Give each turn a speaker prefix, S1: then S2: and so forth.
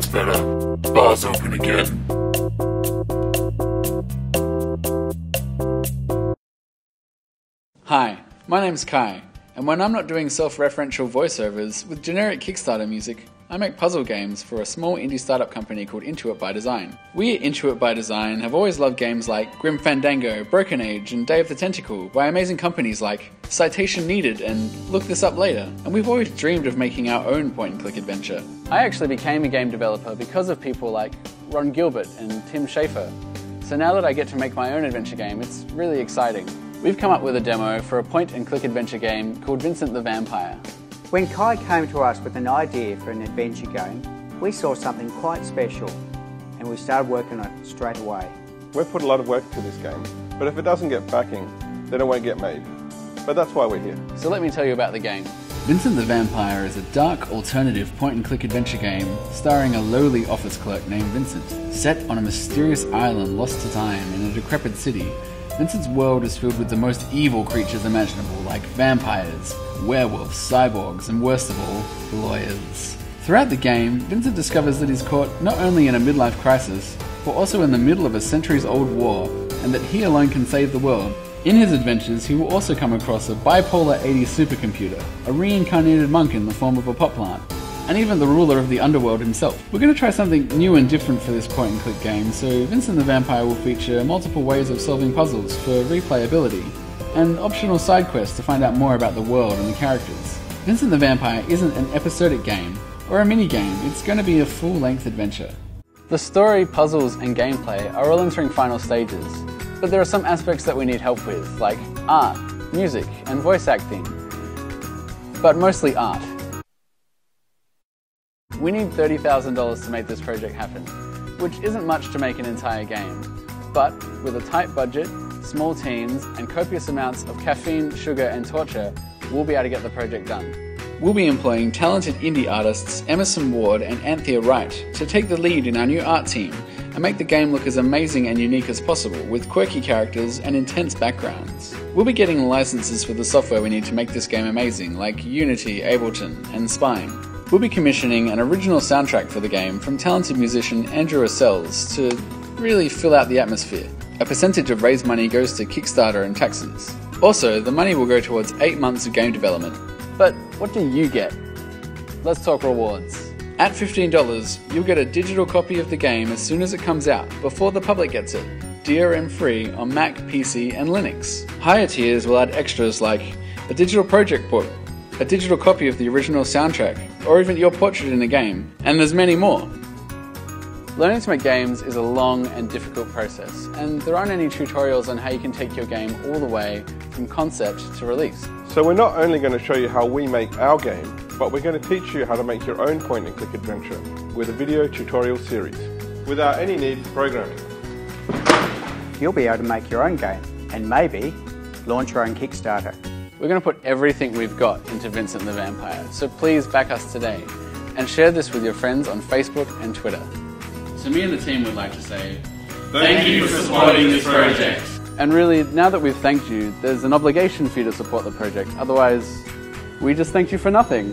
S1: That's better. Bar's open again.
S2: Hi, my name's Kai, and when I'm not doing self-referential voiceovers with generic Kickstarter music, I make puzzle games for a small indie startup company called Intuit by Design. We at Intuit by Design have always loved games like Grim Fandango, Broken Age, and Day of the Tentacle by amazing companies like Citation Needed and Look This Up Later, and we've always dreamed of making our own point-and-click adventure. I actually became a game developer because of people like Ron Gilbert and Tim Schafer, so now that I get to make my own adventure game, it's really exciting. We've come up with a demo for a point-and-click adventure game called Vincent the Vampire.
S3: When Kai came to us with an idea for an adventure game, we saw something quite special and we started working on it straight away.
S4: We've put a lot of work to this game, but if it doesn't get backing, then it won't get made. But that's why we're here.
S2: So let me tell you about the game. Vincent the Vampire is a dark, alternative point-and-click adventure game starring a lowly office clerk named Vincent. Set on a mysterious island lost to time in a decrepit city, Vincent's world is filled with the most evil creatures imaginable, like vampires, werewolves, cyborgs, and worst of all, lawyers. Throughout the game, Vincent discovers that he's caught not only in a midlife crisis, but also in the middle of a centuries-old war, and that he alone can save the world. In his adventures, he will also come across a bipolar 80s supercomputer, a reincarnated monk in the form of a pot plant, and even the ruler of the underworld himself. We're going to try something new and different for this point-and-click game, so Vincent the Vampire will feature multiple ways of solving puzzles for replayability, and optional side quests to find out more about the world and the characters. Vincent the Vampire isn't an episodic game, or a mini-game, it's going to be a full-length adventure. The story, puzzles, and gameplay are all entering final stages, but there are some aspects that we need help with, like art, music, and voice acting. But mostly art. We need $30,000 to make this project happen, which isn't much to make an entire game. But with a tight budget, small teams, and copious amounts of caffeine, sugar, and torture, we'll be able to get the project done. We'll be employing talented indie artists Emerson Ward and Anthea Wright to take the lead in our new art team and make the game look as amazing and unique as possible with quirky characters and intense backgrounds. We'll be getting licenses for the software we need to make this game amazing, like Unity, Ableton, and Spine. We'll be commissioning an original soundtrack for the game from talented musician Andrew Arcells to really fill out the atmosphere. A percentage of raised money goes to Kickstarter and taxes. Also, the money will go towards 8 months of game development. But what do you get? Let's talk rewards. At $15, you'll get a digital copy of the game as soon as it comes out, before the public gets it, DRM free on Mac, PC, and Linux. Higher tiers will add extras like a digital project book, a digital copy of the original soundtrack, or even your portrait in the game, and there's many more. Learning to make games is a long and difficult process, and there aren't any tutorials on how you can take your game all the way from concept to release.
S4: So we're not only going to show you how we make our game, but we're going to teach you how to make your own point-and-click adventure with a video tutorial series, without any need for programming.
S3: You'll be able to make your own game and maybe launch your own Kickstarter.
S2: We're going to put everything we've got into Vincent the Vampire, so please back us today and share this with your friends on Facebook and Twitter. So me and the team would like to say, thank you for supporting this project. And really, now that we've thanked you, there's an obligation for you to support the project, otherwise we just thanked you for nothing.